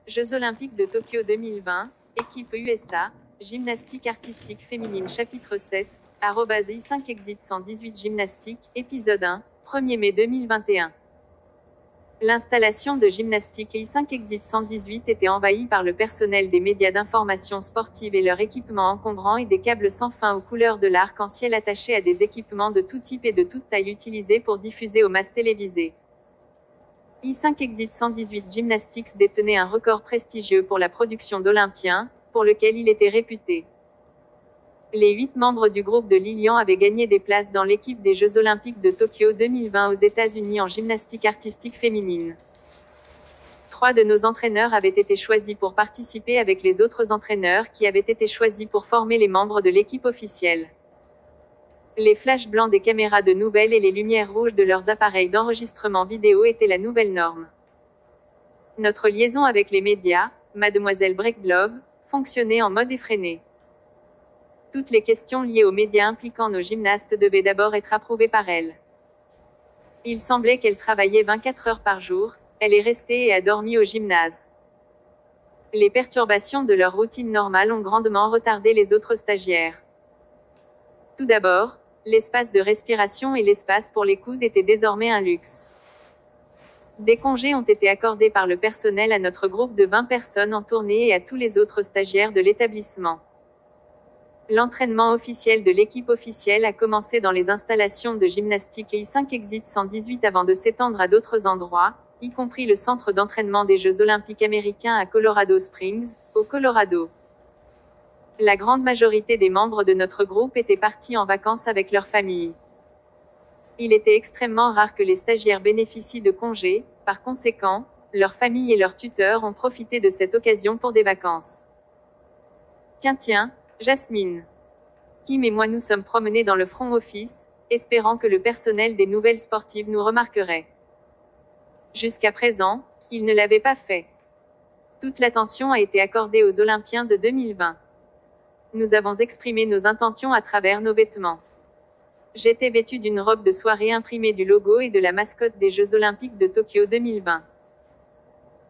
Jeux Olympiques de Tokyo 2020, équipe USA, gymnastique artistique féminine chapitre 7, @i5 exit 118 gymnastique, épisode 1, 1er mai 2021. L'installation de gymnastique I5 exit 118 était envahie par le personnel des médias d'information sportive et leur équipement encombrant et des câbles sans fin aux couleurs de l'arc-en-ciel attachés à des équipements de tout type et de toute taille utilisés pour diffuser aux masses télévisées. I5 Exit 118 Gymnastics détenait un record prestigieux pour la production d'Olympiens, pour lequel il était réputé. Les 8 membres du groupe de Lilian avaient gagné des places dans l'équipe des Jeux Olympiques de Tokyo 2020 aux États-Unis en gymnastique artistique féminine. 3 de nos entraîneurs avaient été choisis pour participer avec les autres entraîneurs qui avaient été choisis pour former les membres de l'équipe officielle. Les flashs blancs des caméras de nouvelles et les lumières rouges de leurs appareils d'enregistrement vidéo étaient la nouvelle norme. Notre liaison avec les médias, Mademoiselle Breakglove, fonctionnait en mode effréné. Toutes les questions liées aux médias impliquant nos gymnastes devaient d'abord être approuvées par elle. Il semblait qu'elle travaillait 24 heures par jour, elle est restée et a dormi au gymnase. Les perturbations de leur routine normale ont grandement retardé les autres stagiaires. Tout d'abord, l'espace de respiration et l'espace pour les coudes étaient désormais un luxe. Des congés ont été accordés par le personnel à notre groupe de 20 personnes en tournée et à tous les autres stagiaires de l'établissement. L'entraînement officiel de l'équipe officielle a commencé dans les installations de gymnastique I5 Exit 118 avant de s'étendre à d'autres endroits, y compris le centre d'entraînement des Jeux Olympiques américains à Colorado Springs, au Colorado. La grande majorité des membres de notre groupe étaient partis en vacances avec leur famille. Il était extrêmement rare que les stagiaires bénéficient de congés, par conséquent, leurs familles et leurs tuteurs ont profité de cette occasion pour des vacances. Tiens, Jasmine. Kim et moi nous sommes promenés dans le front office, espérant que le personnel des nouvelles sportives nous remarquerait. Jusqu'à présent, il ne l'avait pas fait. Toute l'attention a été accordée aux Olympiens de 2020. Nous avons exprimé nos intentions à travers nos vêtements. J'étais vêtue d'une robe de soirée imprimée du logo et de la mascotte des Jeux Olympiques de Tokyo 2020.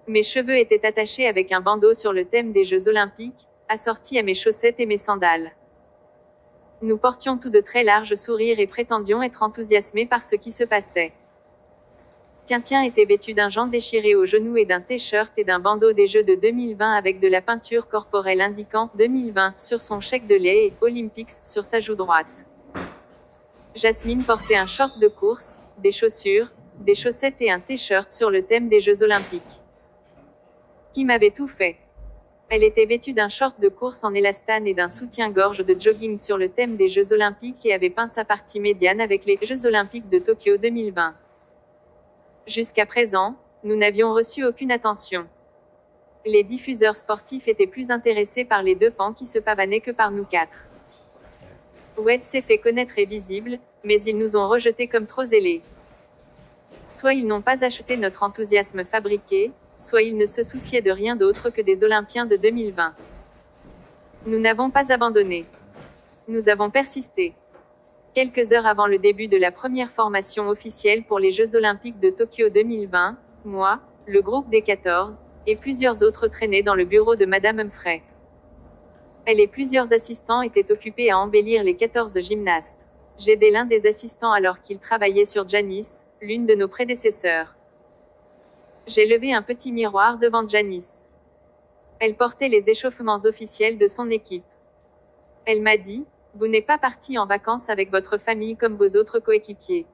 Mes cheveux étaient attachés avec un bandeau sur le thème des Jeux Olympiques, assorti à mes chaussettes et mes sandales. Nous portions tous de très larges sourires et prétendions être enthousiasmés par ce qui se passait. Tiens était vêtu d'un gant déchiré au genou et d'un t-shirt et d'un bandeau des Jeux de 2020 avec de la peinture corporelle indiquant 2020 sur son chèque de lait et Olympics sur sa joue droite. Jasmine portait un short de course, des chaussures, des chaussettes et un t-shirt sur le thème des Jeux Olympiques. Kim avait tout fait. Elle était vêtue d'un short de course en élastane et d'un soutien-gorge de jogging sur le thème des Jeux Olympiques et avait peint sa partie médiane avec les Jeux Olympiques de Tokyo 2020. Jusqu'à présent, nous n'avions reçu aucune attention. Les diffuseurs sportifs étaient plus intéressés par les 2 pans qui se pavanaient que par nous 4. Wed s'est fait connaître et visible, mais ils nous ont rejetés comme trop zélés. Soit ils n'ont pas acheté notre enthousiasme fabriqué, soit ils ne se souciaient de rien d'autre que des Olympiens de 2020. Nous n'avons pas abandonné. Nous avons persisté. Quelques heures avant le début de la première formation officielle pour les Jeux Olympiques de Tokyo 2020, moi, le groupe des 14, et plusieurs autres traînaient dans le bureau de Madame Humphrey. Elle et plusieurs assistants étaient occupés à embellir les 14 gymnastes. J'aidais l'un des assistants alors qu'il travaillait sur Janice, l'une de nos prédécesseurs. J'ai levé un petit miroir devant Janice. Elle portait les échauffements officiels de son équipe. Elle m'a dit, « Vous n'êtes pas parti en vacances avec votre famille comme vos autres coéquipiers. »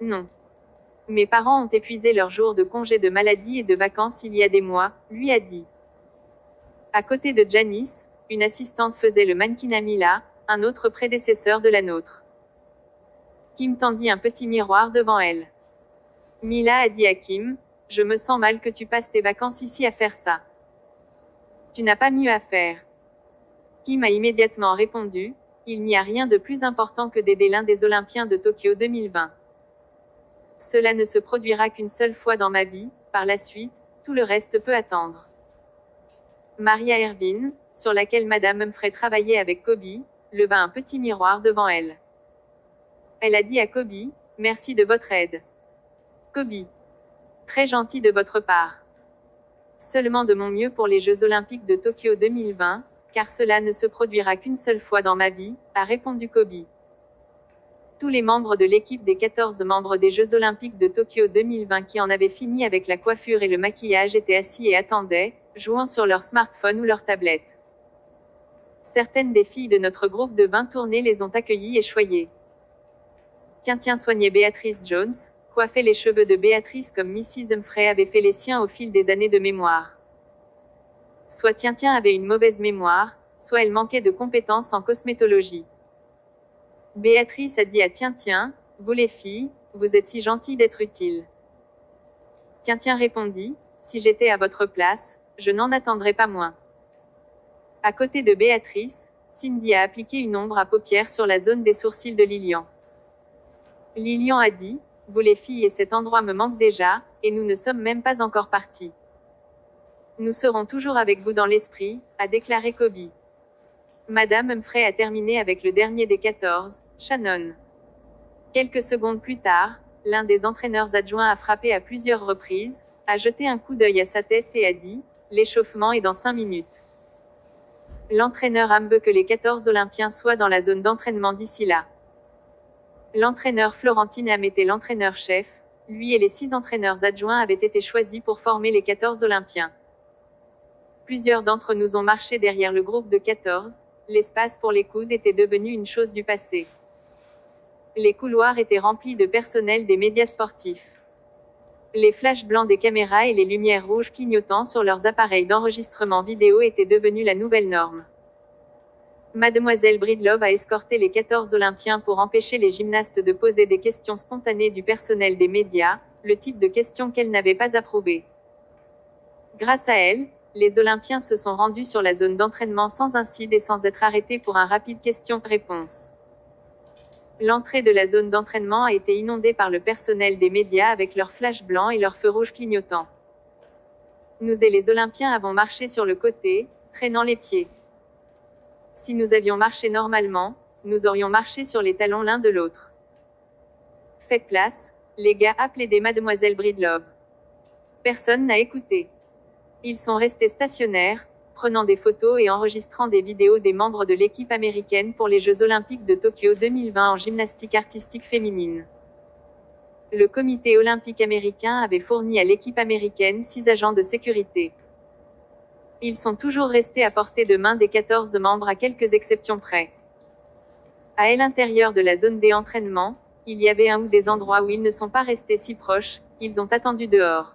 Non. Mes parents ont épuisé leurs jours de congé de maladie et de vacances il y a des mois, lui a dit. À côté de Janice, une assistante faisait le mannequin à Mila, un autre prédécesseur de la nôtre. Kim tendit un petit miroir devant elle. Mila a dit à Kim, « Je me sens mal que tu passes tes vacances ici à faire ça. Tu n'as pas mieux à faire. » Kim a immédiatement répondu, « Il n'y a rien de plus important que d'aider l'un des Olympiens de Tokyo 2020. Cela ne se produira qu'une seule fois dans ma vie, par la suite, tout le reste peut attendre. » Maria Ervin, sur laquelle Madame Humphrey travaillait avec Kobe, leva un petit miroir devant elle. Elle a dit à Kobe, « Merci de votre aide. » Kobe. Très gentil de votre part. Seulement de mon mieux pour les Jeux Olympiques de Tokyo 2020, car cela ne se produira qu'une seule fois dans ma vie, a répondu Kobe. Tous les membres de l'équipe des 14 membres des Jeux Olympiques de Tokyo 2020 qui en avaient fini avec la coiffure et le maquillage étaient assis et attendaient, jouant sur leur smartphone ou leur tablette. Certaines des filles de notre groupe de 20 tournées les ont accueillies et choyées. Tiens, soignait Béatrice Jones, coiffait les cheveux de Béatrice comme Mrs. Humphrey avait fait les siens au fil des années de mémoire. Soit Tiens avait une mauvaise mémoire, soit elle manquait de compétences en cosmétologie. Béatrice a dit à Tiens, vous les filles, vous êtes si gentilles d'être utiles. Tiens répondit, si j'étais à votre place, je n'en attendrais pas moins. À côté de Béatrice, Cindy a appliqué une ombre à paupières sur la zone des sourcils de Lilian. Lilian a dit, vous les filles et cet endroit me manque déjà, et nous ne sommes même pas encore partis. Nous serons toujours avec vous dans l'esprit, a déclaré Kobe. Madame Humphrey a terminé avec le dernier des 14, Shannon. Quelques secondes plus tard, l'un des entraîneurs adjoints a frappé à plusieurs reprises, a jeté un coup d'œil à sa tête et a dit, l'échauffement est dans 5 minutes. L'entraîneur Ham veut que les 14 Olympiens soient dans la zone d'entraînement d'ici là. L'entraîneur Florentine Ham était l'entraîneur-chef, lui et les 6 entraîneurs adjoints avaient été choisis pour former les 14 Olympiens. Plusieurs d'entre nous ont marché derrière le groupe de 14, l'espace pour les coudes était devenu une chose du passé. Les couloirs étaient remplis de personnel des médias sportifs. Les flashs blancs des caméras et les lumières rouges clignotant sur leurs appareils d'enregistrement vidéo étaient devenus la nouvelle norme. Mademoiselle Breedlove a escorté les 14 Olympiens pour empêcher les gymnastes de poser des questions spontanées du personnel des médias, le type de questions qu'elle n'avait pas approuvées. Grâce à elle, les Olympiens se sont rendus sur la zone d'entraînement sans incide et sans être arrêtés pour un rapide question-réponse. L'entrée de la zone d'entraînement a été inondée par le personnel des médias avec leurs flashs blancs et leurs feux rouges clignotants. Nous et les Olympiens avons marché sur le côté, traînant les pieds. Si nous avions marché normalement, nous aurions marché sur les talons l'un de l'autre. Faites place, les gars, a plaidé Mademoiselle Breedlove. Personne n'a écouté. Ils sont restés stationnaires, prenant des photos et enregistrant des vidéos des membres de l'équipe américaine pour les Jeux Olympiques de Tokyo 2020 en gymnastique artistique féminine. Le comité olympique américain avait fourni à l'équipe américaine 6 agents de sécurité. Ils sont toujours restés à portée de main des 14 membres à quelques exceptions près. À l'intérieur de la zone des entraînements, il y avait un ou des endroits où ils ne sont pas restés si proches, ils ont attendu dehors.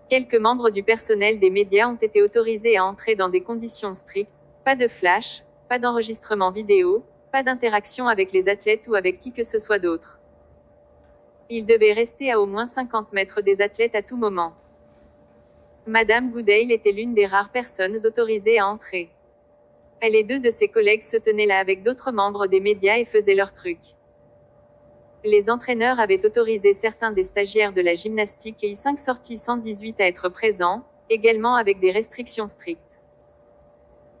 Quelques membres du personnel des médias ont été autorisés à entrer dans des conditions strictes, pas de flash, pas d'enregistrement vidéo, pas d'interaction avec les athlètes ou avec qui que ce soit d'autre. Ils devaient rester à au moins 50 mètres des athlètes à tout moment. Madame Goodale était l'une des rares personnes autorisées à entrer. Elle et 2 de ses collègues se tenaient là avec d'autres membres des médias et faisaient leur truc. Les entraîneurs avaient autorisé certains des stagiaires de la gymnastique et I5 sorties 118 à être présents, également avec des restrictions strictes.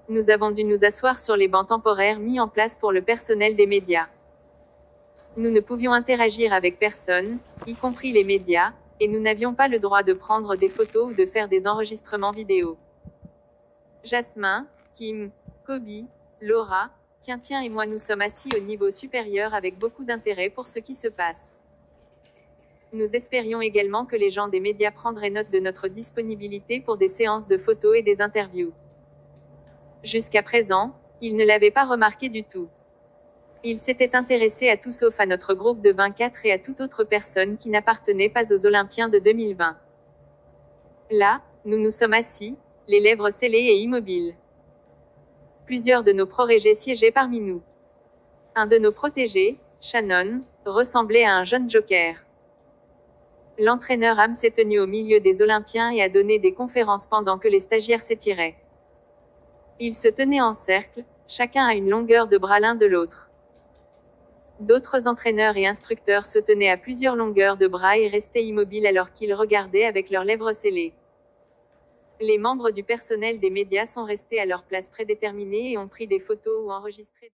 Nous avons dû nous asseoir sur les bancs temporaires mis en place pour le personnel des médias. Nous ne pouvions interagir avec personne, y compris les médias, et nous n'avions pas le droit de prendre des photos ou de faire des enregistrements vidéo. Jasmin, Kim, Kobe, Laura, Tiens et moi nous sommes assis au niveau supérieur avec beaucoup d'intérêt pour ce qui se passe. Nous espérions également que les gens des médias prendraient note de notre disponibilité pour des séances de photos et des interviews. Jusqu'à présent, ils ne l'avaient pas remarqué du tout. Ils s'étaient intéressés à tout sauf à notre groupe de 24 et à toute autre personne qui n'appartenait pas aux Olympiens de 2020. Là, nous nous sommes assis, les lèvres scellées et immobiles. Plusieurs de nos protégés siégeaient parmi nous. Un de nos protégés, Shannon, ressemblait à un jeune joker. L'entraîneur Ham s'est tenu au milieu des Olympiens et a donné des conférences pendant que les stagiaires s'étiraient. Ils se tenaient en cercle, chacun à une longueur de bras l'un de l'autre. D'autres entraîneurs et instructeurs se tenaient à plusieurs longueurs de bras et restaient immobiles alors qu'ils regardaient avec leurs lèvres scellées. Les membres du personnel des médias sont restés à leur place prédéterminée et ont pris des photos ou enregistré